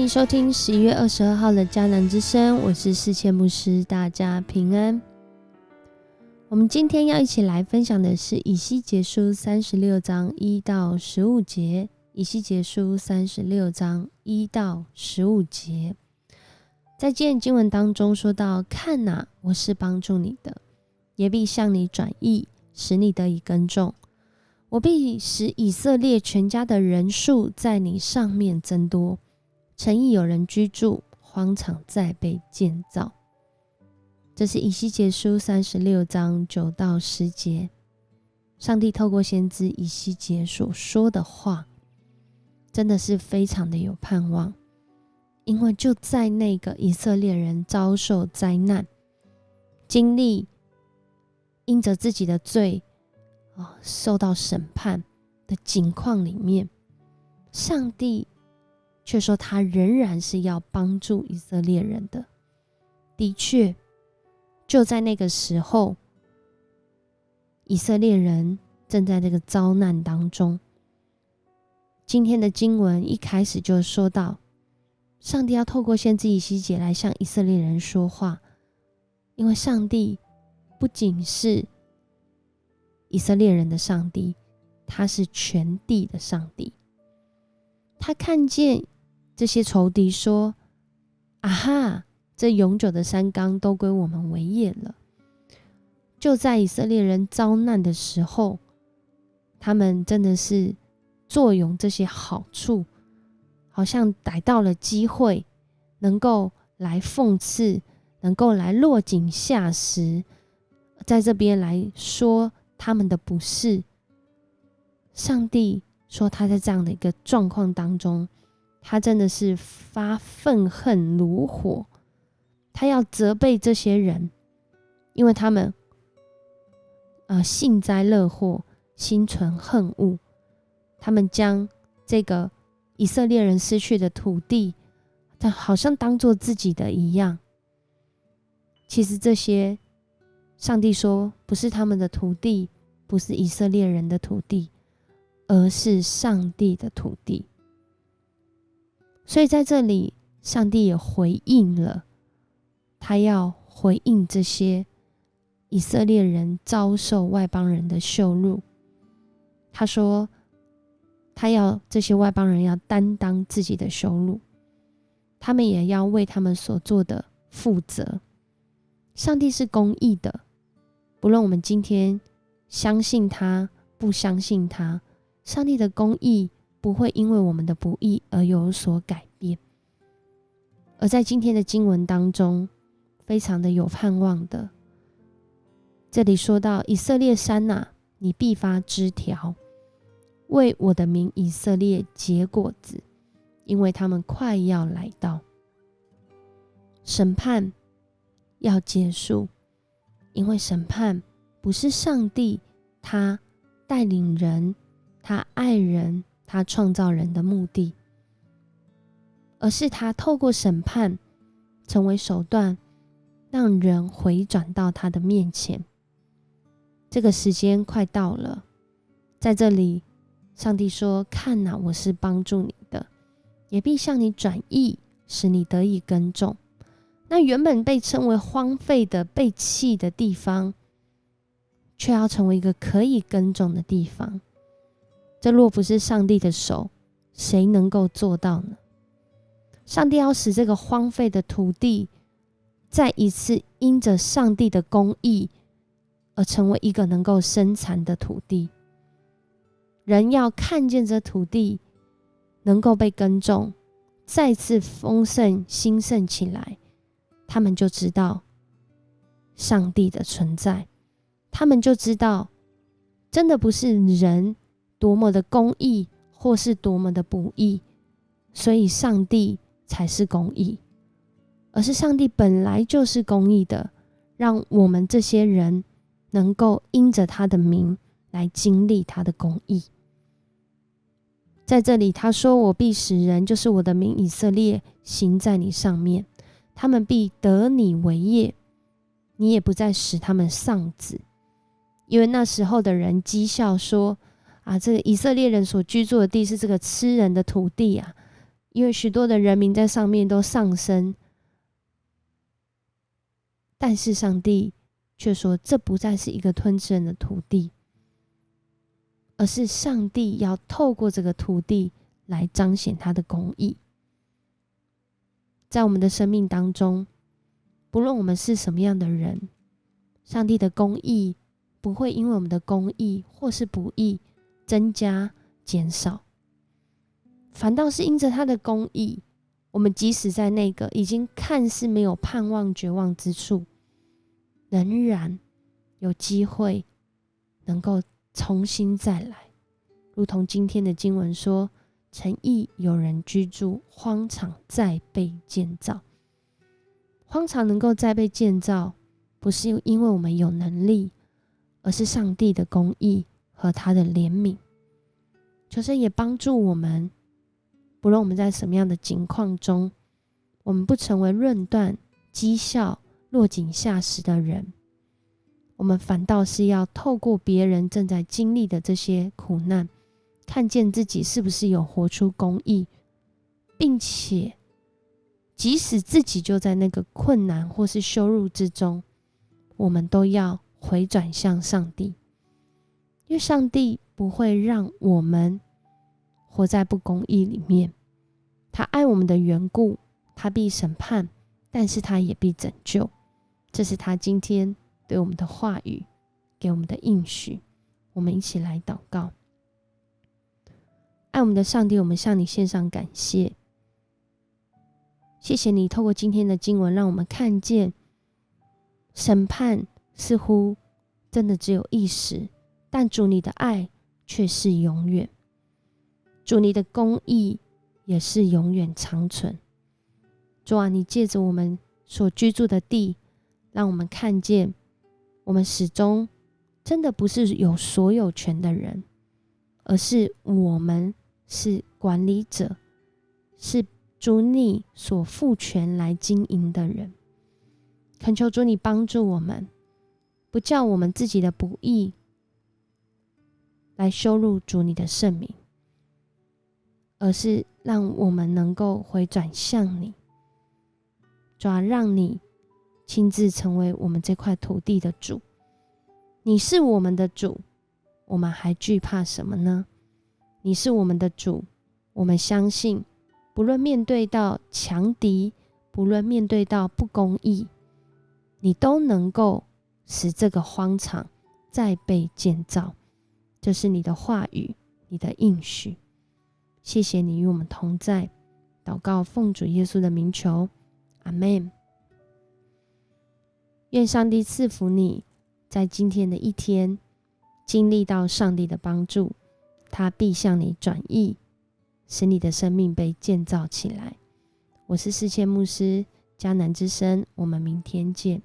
欢迎收听11月22号的迦南之声，我是世界牧师，大家平安。我们今天要一起来分享的是以西结书36章1到15节。以西结书36章1到15节，在今天经文当中说到：看哪，我是帮助你的，也必向你转意，使你得以耕种。我必使以色列全家的人数在你上面增多，城邑有人居住，荒场再被建造。这是以西结书36章9到10节，上帝透过先知以西结所说的话，真的是非常的有盼望。因为就在那个以色列人遭受灾难，经历因着自己的罪受到审判的境况里面，上帝却说他仍然是要帮助以色列人的。的确，就在那个时候，以色列人正在这个遭难当中。今天的经文一开始就说到，上帝要透过先知以西结来向以色列人说话，因为上帝不仅是以色列人的上帝，他是全地的上帝。他看见这些仇敌说：啊哈，这永久的山冈都归我们为业了。就在以色列人遭难的时候，他们真的是坐拥这些好处，好像逮到了机会，能够来讽刺，能够来落井下石，在这边来说他们的不是。上帝说他在这样的一个状况当中，他真的是发愤恨如火，他要责备这些人，因为他们幸灾乐祸，心存恨恶。他们将这个以色列人失去的土地，好像当作自己的一样。其实这些上帝说不是他们的土地，不是以色列人的土地，而是上帝的土地。所以在这里，上帝也回应了，他要回应这些以色列人遭受外邦人的羞辱。他说他要这些外邦人要担当自己的羞辱，他们也要为他们所做的负责。上帝是公义的，不论我们今天相信他不相信他，上帝的公义不会因为我们的不义而有所改变。而在今天的经文当中，非常的有盼望的，这里说到：以色列山啊，你必发枝条，为我的名以色列结果子，因为他们快要来到。审判要结束，因为审判不是上帝他带领人，他爱人，他创造人的目的，而是他透过审判成为手段，让人回转到他的面前。这个时间快到了，在这里上帝说：看哪，我是帮助你的，也必向你转意，使你得以耕种。那原本被称为荒废的、被弃的地方，却要成为一个可以耕种的地方。这若不是上帝的手，谁能够做到呢？上帝要使这个荒废的土地，再一次因着上帝的公义而成为一个能够生产的土地。人要看见这土地能够被耕种，再次丰盛兴盛起来，他们就知道上帝的存在，他们就知道真的不是人多么的公义，或是多么的不义，所以上帝才是公义，而是上帝本来就是公义的，让我们这些人能够因着他的名来经历他的公义。在这里他说：我必使人，就是我的名以色列，行在你上面，他们必得你为业，你也不再使他们丧子。因为那时候的人讥笑说：这个以色列人所居住的地是这个吃人的土地啊，因为许多的人民在上面都上升，但是上帝却说这不再是一个吞吃人的土地，而是上帝要透过这个土地来彰显他的公义。在我们的生命当中，不论我们是什么样的人，上帝的公义不会因为我们的公义或是不义增加减少，反倒是因着他的公义，我们即使在那个已经看似没有盼望绝望之处，仍然有机会能够重新再来。如同今天的经文说，城邑有人居住，荒场再被建造。荒场能够再被建造，不是因为我们有能力，而是上帝的公义和他的怜悯。求神也帮助我们，不论我们在什么样的境况中，我们不成为论断、讥笑、落井下石的人，我们反倒是要透过别人正在经历的这些苦难，看见自己是不是有活出公义，并且即使自己就在那个困难或是羞辱之中，我们都要回转向上帝，因为上帝不会让我们活在不公义里面。他爱我们的缘故，他必审判，但是他也必拯救。这是他今天对我们的话语，给我们的应许。我们一起来祷告。爱我们的上帝，我们向你献上感谢，谢谢你透过今天的经文让我们看见审判似乎真的只有一时，但主你的爱却是永远，主你的公义也是永远长存。主啊，你借着我们所居住的地，让我们看见我们始终真的不是有所有权的人，而是我们是管理者，是主你所赋权来经营的人。恳求主你帮助我们，不叫我们自己的不义来羞辱主你的圣名，而是让我们能够回转向你。主啊，让你亲自成为我们这块土地的主。你是我们的主，我们还惧怕什么呢？你是我们的主，我们相信不论面对到强敌，不论面对到不公义，你都能够使这个荒场再被建造。这是你的话语，你的应许。谢谢你与我们同在，祷告奉主耶稣的名求，阿们。愿上帝赐福你，在今天的一天经历到上帝的帮助，他必向你转意，使你的生命被建造起来。我是世谦牧师，迦南之声，我们明天见。